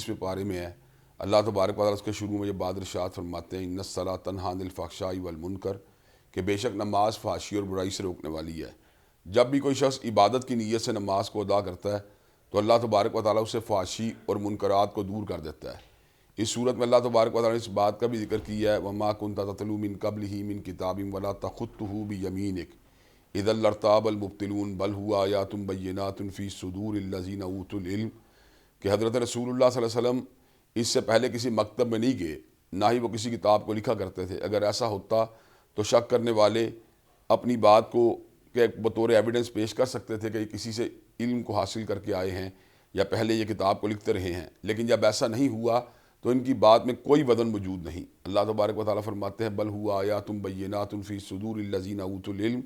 21वें पारे में है। अल्लाह तबारक व तआला उसके शुरू में ये बात इरशाद फरमाते हैं, इन्नस्सलात तन्हा अनिल फ़हशाई वल मुनकर, कि बेशक नमाज फहाशी और बुराई से रोकने वाली है। जब भी कोई शख्स इबादत की नीयत से नमाज को अदा करता है तो अल्लाह तबारक व तआला उससे फहाशी और मुनकरात को दूर कर देता है। इस सूरत में अल्लाह तबारक व तआला ने इस बात का भी जिक्र किया है, वमा कुन्ता ततलू मिन क़ब्लिही मिन किताबिन वला तख़ुत्तुहू बियमीनिक इज़ल लर्ताबल मुब्तिलून बल हुवा आयातुम बय्यिनातुन फ़ी सुदूरिल लज़ीना ऊतुल इल्म, कि हज़रत रसूलुल्लाह सल्लल्लाहु अलैहि वसल्लम इससे पहले किसी मकतब में नहीं गए, ना ही वो किसी किताब को लिखा करते थे। अगर ऐसा होता तो शक करने वाले अपनी बात को के बतौर एविडेंस पेश कर सकते थे कि ये किसी से इल्म को हासिल करके आए हैं या पहले ये किताब को लिखते रहे हैं। लेकिन जब ऐसा नहीं हुआ तो इनकी बात में कोई वज़न मौजूद नहीं। अल्लाह तबारक व तआला फरमाते हैं, बल हुआ आयातुम बय्यिनातुन फ़ी सुदूरिल लज़ीना ऊतुल इल्म,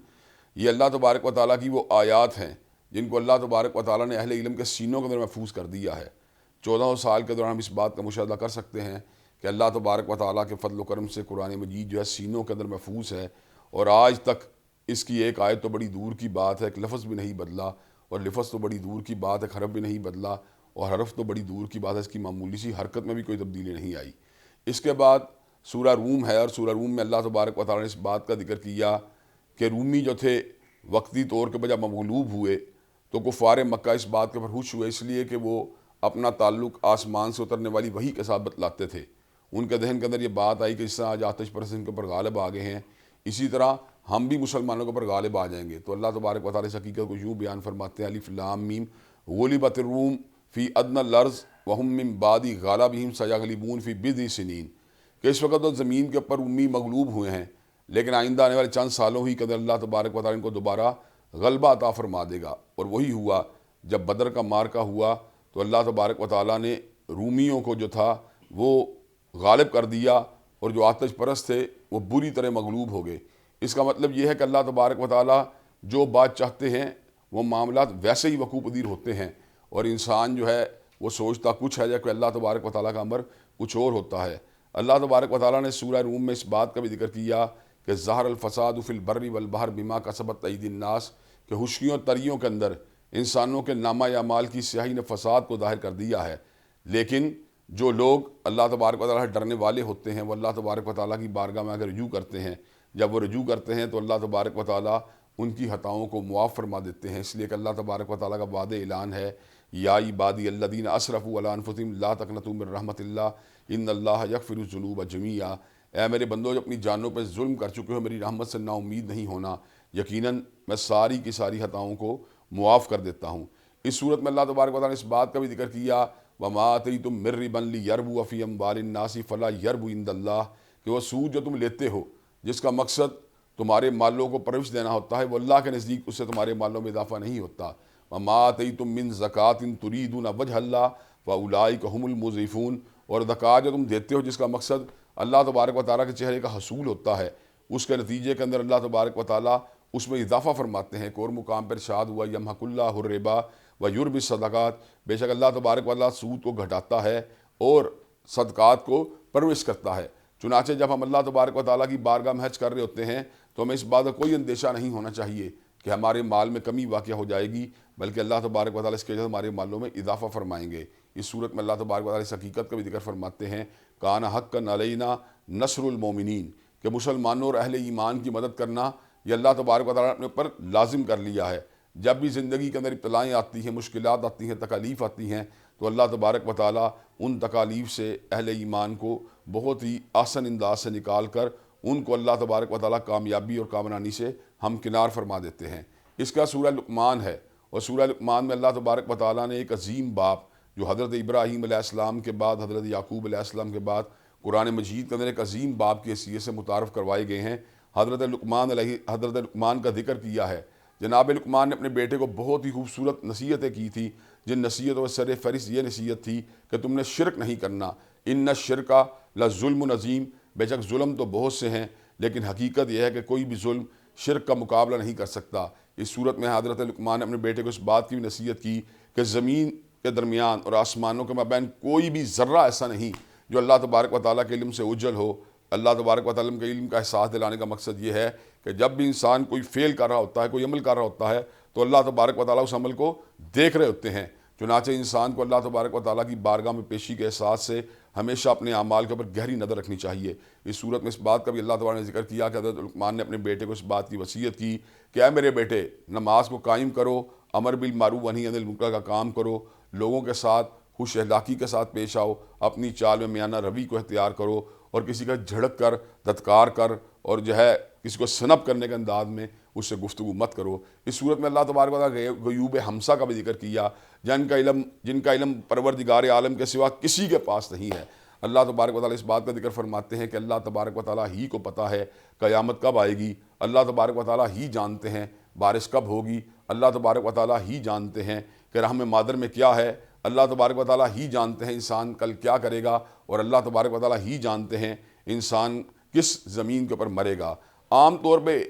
ये अल्लाह तबारक व तआला की वो आयात हैं जिनको अल्लाह तबारक व तआला ने अहले इल्म के सीनों के अंदर महफूज कर दिया है। 14 साल के दौरान हम इस बात का मुशाहदा कर सकते हैं कि अल्लाह तबारक व तआला के फضل व करम से कुरान मजीद जो है सीनों के अंदर महफूज है, और आज तक इसकी एक आयत तो बड़ी दूर की बात है, एक लफ्ज़ भी नहीं बदला, और लफ्ज़ तो बड़ी दूर की बात है, एक हरफ भी नहीं बदला, और हरफ तो बड़ी दूर की बात है, इसकी मामूली सी हरकत में भी कोई तब्दीली नहीं आई। इसके बाद सूरह रूम है, और सूरह रूम में अल्लाह तबारक व तआला ने इस बात का जिक्र किया कि रूमी जो थे वक्ती तौर के जब मगलूब हुए तो कुफ़ार मक्का इस बात के ऊपर खुश हुए, इसलिए कि वो अपना ताल्लुक़ आसमान से उतरने वाली वही के साथ बतलाते थे। उनके जहन के अंदर ये बात आई कि जिस तरह आज आतिश परस्त इनके ऊपर गालिब आ गए हैं, इसी तरह हम भी मुसलमानों के ऊपर गालिब आ जाएंगे। तो अल्लाह तबारक व तआला इस हकीकत को यूँ बयान फरमाते हैं, अलिफ लाम मीम गुलिबतिर रूम फ़ी अदनल अर्ज़ वहुम मिन बादी गालिबिहिम सयग़लिबून फ़ी बिज़इ सिनीन, कि इस वक्त तो ज़मीन के ऊपर उम्मी मगलूब हुए हैं, लेकिन आइंदा आने वाले चंद सालों ही के अंदर अल्लाह तबारक व तआला इनको दोबारा गलबा अता फरमा देगा। और वही हुआ, जब बदर का मार्का हुआ तो अल्लाह तबारक व तआला ने रूमियों को जो था वो गालिब कर दिया, और जो आतिश परस्त थे वो बुरी तरह मगलूब हो गए। इसका मतलब ये है कि अल्लाह तबारक व तआला जो बात चाहते हैं वो मामलात वैसे ही वकूअ पज़ीर होते हैं, और इंसान जो है वो सोचता कुछ है जबकि अल्लाह तबारक व तआला का अमर कुछ और होता है। अल्लाह तबारक व तआला ने सूरह रूम में इस बात का भी जिक्र किया कि ज़हरल फ़साद फ़िल बर्रि वल बहर बिमा कसबत अयदीन नास, कि खुशकियों और तरियों के अंदर इंसानों के नामा या माल की स्याही ने फ़साद को ज़ाहिर कर दिया है। लेकिन जो लोग अल्लाह तबारक व तआला डरने वाले होते हैं वो अल्लाह तबारक व तआला की बारगाह में अगर रजू करते हैं, जब वो रजू करते हैं तो अल्लाह तबारक व तआला उनकी खताओं को मुआफ़ फरमा देते हैं। इसलिए कि अल्लाह तबारक व तआला का वादे ऐलान है, या इबादी अल्लज़ीना असरफ़ू अला अनफुसिहिम ला तक़नतू मिन रहमतिल्लाह इन्नल्लाह यग़फ़िरु ज़ुनूब जमीआ, ऐ मेरे बंदो जो अपनी जानों पर जुल्म कर चुके हो, मेरी रहमत से ना उम्मीद नहीं होना, यकीनन मैं सारी की सारी खताओं को मुआफ़ कर देता हूँ। इस सूरत में अल्लाह तबारक व तआला ने इस बात का भी जिक्र किया, वमा आतैतुम मिन रिबन लियरबुअ फ़ी अम्वालिन नासी फला यरबु इंदल्लाह, कि वो सूद जो तुम लेते हो जिसका मकसद तुम्हारे मालों को परवरिश देना होता है, वो अल्लाह के नज़दीक उससे तुम्हारे मालों में इजाफ़ा नहीं होता। वमा आतैतुम मिन ज़कातिन तुरीदून वजहल्लाह फ़उलाइका हुमुल मुज़ीफ़ून, और ज़कात जो तुम देते हो जिसका मकसद अल्लाह तबारक व तआला के चेहरे का हसूल होता है, उसके नतीजे के अंदर अल्लाह तबारक व तआला उसमें इजाफ़ा फरमाते हैं। एक और मुकाम पर इरशाद हुआ, यमहकुल्लाहु रिबा व युरबि सदक़ात, बेशक अल्लाह तबारक व तआला सूद को घटाता है और सदक़ात को परवरिश करता है। चुनाचे जब हम अल्लाह तबारक व तआला की बारगाह में हज कर रहे होते हैं तो हमें इस बात का कोई अंदेशा नहीं होना चाहिए कि हमारे माल में कमी वाक़या हो जाएगी, बल्कि अल्लाह तबारक व तआला इसके वजह से हमारे मालों में इजाफ़ा फरमाएंगे। इस सूरत में अल्लाह तबारक व तआला इस हकीकत का भी जिक्र फरमाते हैं, काना हक़्क़न अलैना नस्रुल मोमिनीन, कि मुसलमानों और अहले ईमान की मदद करना ये अल्लाह तबारक व तआला ने अपने ऊपर लाजिम कर लिया है। जब भी ज़िंदगी के अंदर इब्तलाएँ आती हैं, मुश्किलात आती हैं, तकालीफ़ आती हैं, तो अल्लाह तबारक व तआला उन तकालीफ़ से अहले ईमान को बहुत ही आसान अंदाज से निकाल कर उनको अल्लाह तबारक व तआला कामयाबी और कामरानी से हमकिनार फरमा देते हैं। इसका सूरह लुक़मान है, और सूरह लुक़मान में अल्लाह तबारक व तआला ने एक अजीम बाप जो हज़रत इब्राहीम अलैहिस्सलाम के बाद, हज़रत याकूब अलैहिस्सलाम के बाद कुरान मजीद के अंदर एक अजीम बाप की हैसियत से मुतारफ़ करवाए गए हैं। हज़रत लुक़मान का जिक्र किया है। जनाब लुक़मान ने अपने बेटे को बहुत ही खूबसूरत नसीहतें की थी, जिन नसीहतों में सर फ़हरिस्त ये नसीहत थी कि तुमने शिरक नहीं करना, इन्ना शिरका ला ज़ुल्मुन अज़ीम, बेशक जुल्म तो बहुत से हैं लेकिन हकीकत यह है कि कोई भी जुल्म शिरक का मुकाबला नहीं कर सकता। इस सूरत में हज़रत लुक़मान ने अपने बेटे को इस बात की भी नसीहत की कि ज़मीन के दरमियान और आसमानों के माबैन कोई भी ज़र्रा ऐसा नहीं जो अल्लाह तबारक व तआला के इल्म से उज्जल हो। अल्लाह तबारक व तआला के इल्म का एहसास दिलाने का मकसद ये है कि जब भी इंसान कोई फ़ेल कर रहा होता है, कोई अमल कर रहा होता है, तो अल्लाह तबारक व तआला उस अमल को देख रहे होते हैं। चुनाचे इंसान को अल्लाह तबारक व तआला की बारगाह में पेशी के एहसास से हमेशा अपने अमाल के ऊपर गहरी नज़र रखनी चाहिए। इस सूरत में इस बात का भी अल्लाह तबारक ने जिक्र किया कि हज़रत लुक़मान ने अपने बेटे को इस बात की वसीयत की कि ऐ मेरे बेटे, नमाज को कायम करो, अमर बिल मारूफ व नही अनिल मुनकर का काम करो, लोगों के साथ खुश अखलाक़ी के साथ पेश आओ, अपनी चाल में मियाना रवि को इख्तियार करो और किसी का झड़क कर, धत्कार कर और जो है किसी को सनब करने के अंदाज में उससे गुफ्तगू मत करो। इस सूरत में अल्लाह तबारक व तआला गयूब हमसा का भी जिक्र किया, जिनका इल्म परवरदिगार आलम के सिवा किसी के पास नहीं है। अल्लाह तबारक व तआला इस बात का जिक्र फरमाते हैं कि अल्लाह तबारक व तआला ही को पता है क़यामत कब आएगी, अल्लाह तबारक व तआला ही जानते हैं बारिश कब होगी, अल्लाह तबारक व तआला ही जानते हैं कि रहम मादर में क्या है, अल्लाह तबारक व तआला ही जानते हैं इंसान कल क्या करेगा, और अल्लाह तबारक व तआला ही जानते हैं इंसान किस ज़मीन के ऊपर मरेगा। आम तौर पे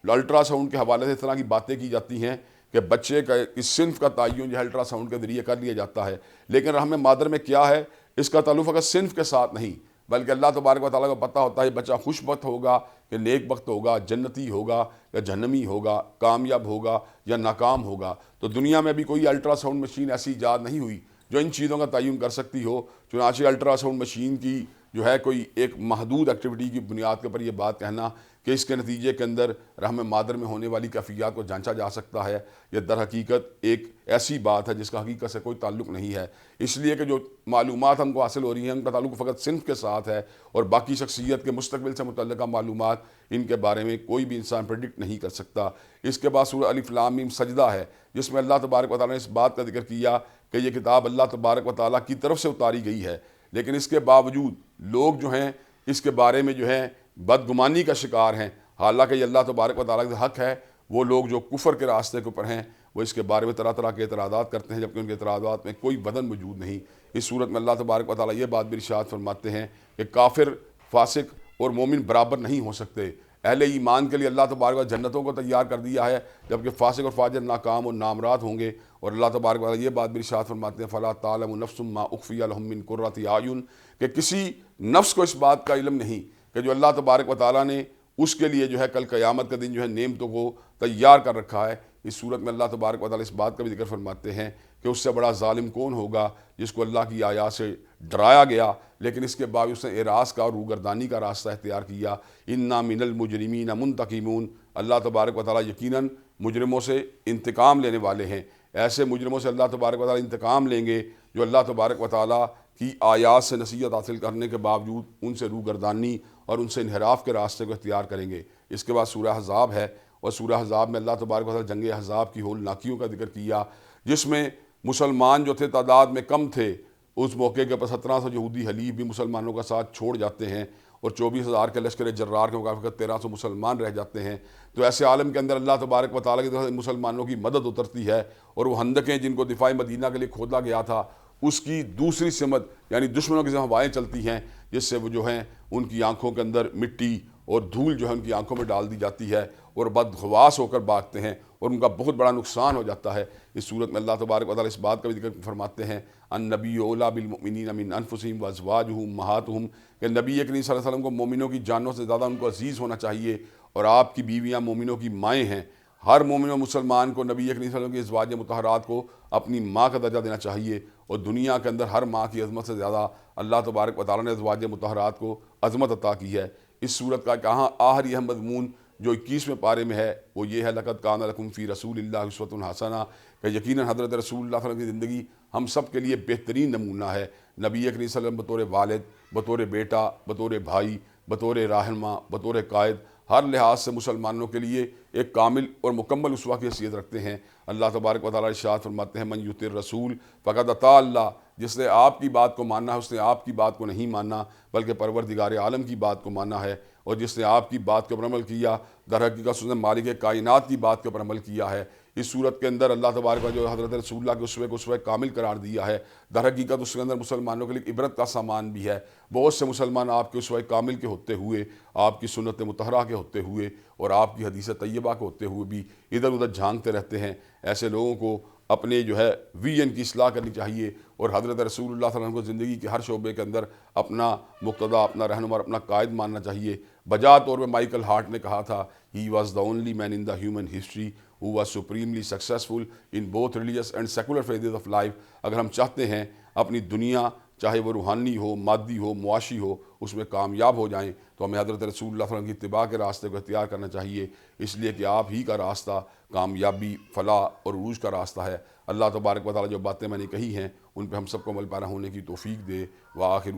अल्ट्रासाउंड के हवाले से इस तरह की बातें की जाती हैं कि बच्चे का इस सिन्फ का तयन जो है अल्ट्रासाउंड के ज़रिए कर लिया जाता है, लेकिन रहम मादर में क्या है इसका ताल्लुक़ अगर सिन्फ के साथ नहीं बल्कि अल्लाह तबारक व तआला को पता होता है बच्चा खुशबख्त होगा कि नेक बख्त होगा, जन्नती होगा या जहन्नमी होगा, कामयाब होगा या नाकाम होगा। तो दुनिया में अभी कोई अल्ट्रासाउंड मशीन ऐसी ईजाद नहीं हुई जो इन चीज़ों का तयन कर सकती हो। चुनांचे अल्ट्रासाउंड मशीन की जो है कोई एक महदूद एक्टिविटी की बुनियाद के ऊपर ये बात कहना कि इसके नतीजे के अंदर रहम मादर में होने वाली कैफियत को जांचा जा सकता है, यह दर हकीकत एक ऐसी बात है जिसका हकीकत से कोई ताल्लुक़ नहीं है। इसलिए कि जो मालूमात हमको हासिल हो रही हैं उनका ताल्लुक़ फ़कत सिन्फ के साथ है और बाकी शख्सियत के मुस्तक़बिल से मुतल्लिक़ा मालूमात इनके बारे में कोई भी इंसान प्रेडिक्ट नहीं कर सकता। इसके बाद सूरह अलिफ लाम मीम सजदा है जिसमें अल्लाह तबारक व तआला ने इस बात का जिक्र किया कि यह किताब अल्लाह तबारक व तआला की तरफ से उतारी गई है, लेकिन इसके बावजूद लोग जो हैं इसके बारे में जो है बदगुमानी का शिकार हैं। हालांकि ये अल्लाह तबारक व तआला का हक़ है, वो लोग जो कुफ़र के रास्ते के ऊपर हैं वो इसके बारे में तरह तरह के एतराज़ात करते हैं, जबकि उनके एतराज़ात में कोई वज़न मौजूद नहीं। इस सूरत में अल्लाह तबारक व तआला ये बात भी इरशाद फरमाते हैं कि काफिर, फासिक और मोमिन बराबर नहीं हो सकते। अहले ईमान के लिए अल्लाह तबारक व तआला जन्नतों को तैयार कर दिया है, जबकि फासिक और फाजिर नाकाम और नामराद होंगे। और अल्लाह तबारक व तआला ये बात भी इरशाद फरमाते हैं फ़ला तालमु नफ्सुम मा उख़फ़िया लहुम मिन क़ुर्रति आयुन, कि किसी नफ्स को इस बात का इल्म नहीं कि जो अल्लाह तबारक व तआला ने उसके लिए जो है कल क़यामत का दिन जो है नेमतों को तैयार कर रखा है। इस सूरत में अल्लाह तबारक व तआला इस बात का भी जिक्र फरमाते हैं कि उससे बड़ा ज़ालिम कौन होगा जिसको अल्लाह की आयात से डराया गया लेकिन इसके बावजूद उसने एरास का और रूगर्दानी का रास्ता इख्तियार किया। इन्ना मिनल मुजरिमीन मुंतकिमून, अल्लाह तबारक व तआला यकीनन मुजरिमों से इंतकाम लेने वाले हैं। ऐसे मुजरिमों से अल्लाह तबारक व तआला इंतकाम लेंगे जो अल्लाह तबारक व तआला की आयात से नसीहत हासिल करने के बावजूद उनसे रूगर्दानी और उनसे इन्हिराफ के रास्ते को इख्तियार करेंगे। इसके बाद सूरह अहज़ाब है और सूरह अहज़ाब में अल्लाह तबारक व तआला जंग अहज़ाब की होलनाकियों का जिक्र किया, जिसमें मुसलमान जो थे तादाद में कम थे। उस मौके के ऊपर 1700 यहूदी हलीफ भी मुसलमानों का साथ छोड़ जाते हैं और 24,000 के लश्कर जर्रार के मुकाबले 1300 मुसलमान रह जाते हैं। तो ऐसे आलम के अंदर अल्लाह तबारक व तआला की तरफ से मुसलमानों की मदद उतरती है और वो हंदकें जिनको दिफाई मदीना के लिए खोदा गया था उसकी दूसरी सिमत यानी दुश्मनों की हवाएँ चलती हैं, जिससे वो जो हैं उनकी आंखों के अंदर मिट्टी और धूल जो है उनकी आंखों में डाल दी जाती है और बदहवास होकर भागते हैं और उनका बहुत बड़ा नुकसान हो जाता है। इस सूरत में अल्लाह तबारक व तआला इस बात का भी जिक्र फरमाते हैं अन्नबी औला बिल मुमिनीन मिन अनफुसिहिम व अज़वाजुहुम उम्महातुहुम, कि नबी करीम सल्लल्लाहु अलैहि वसल्लम को मोमिनों की जानों से ज़्यादा उनको अजीज़ होना चाहिए और आपकी बीवियाँ मोमिनों की माएँ हैं। हर मोमिन व मुसलमान को नबी करीम सल्लल्लाहु अलैहि वसल्लम की अज़वाज मुतहरात को अपनी माँ का दर्जा देना चाहिए और दुनिया के अंदर हर माँ की अज़मत से ज़्यादा अल्लाह तबारक व तआला ने अज़वाज मुतहरात को अज़मत अता की है। इस सूरत का कहाँ आखिरी अहम मज़मून जो 21वें पारे में है वो ये है लक़द कान लकुम फ़ी रसूलिल्लाहि उस्वतुन हसना, कि यकीनन हज़रत रसूलुल्लाह सल्लल्लाहु अलैहि वसल्लम की ज़िंदगी हम सब के लिए बेहतरीन नमूना है। नबी करीम सल्लल्लाहु अलैहि वसल्लम बतौर वालिद, बतौर बेटा, बतौर भाई, बतौर रहनुमा, बतौर कायद हर लिहाज से मुसलमानों के लिए एक कामिल और मुकम्मल उसवा की हैसियत रखते हैं। अल्लाह तबारक व तआला इरशाद फरमाते हैं मन युतिर रसूल फ़क़द अता अल्लाह, जिसने आपकी बात को मानना है उसने आपकी बात को नहीं मानना बल्कि परवरदिगार आलम की बात को मानना है, और जिसने आपकी बात के ऊपर अमल किया दर हकीकत उसने मालिक कायनात की बात के ऊपर अमल किया है। इस सूरत के अंदर अल्लाह तबारक व जो हज़रत रसूलुल्लाह के उसवे को उसवा कामिल करार दिया है। दर हकीकत उसके अंदर मुसलमानों के लिए इबरत का सामान भी है। बहुत से मुसलमान आपके उसवा कामिल के होते हुए, आपकी सुन्नत मुतहरा के होते हुए और आपकी हदीस तैयबा के होते हुए भी इधर उधर झांकते रहते हैं। ऐसे लोगों को अपने जो है विजन की इस्लाह करनी चाहिए और हज़रत रसूलुल्लाह सल्लल्लाहु अलैहि वसल्लम को ज़िंदगी के हर शोबे के अंदर अपना मुक़्तदा, अपना रहनुमा, अपना कायद मानना चाहिए। बजा तौर पर माइकल हार्ट ने कहा था he was the only man in the human history who was supremely successful in both religious and secular phases of life. اگر ہم چاہتے ہیں اپنی دنیا چاہے وہ روحانی ہو، مادی ہو، معاشی ہو، اس میں کامیاب ہو جائیں تو ہمیں حضرت رسول اللہ صلی اللہ علیہ وسلم کی اتباع کے راستے کو اختیار کرنا چاہیے، اس لیے کہ آپ ہی کا راستہ کامیابی، فلاح اور عروج کا راستہ ہے۔ اللہ تبارک و تعالیٰ جو باتیں میں نے کہی ہیں ان پہ ہم سب کو عمل پیرا ہونے کی توفیق دے۔ وآخر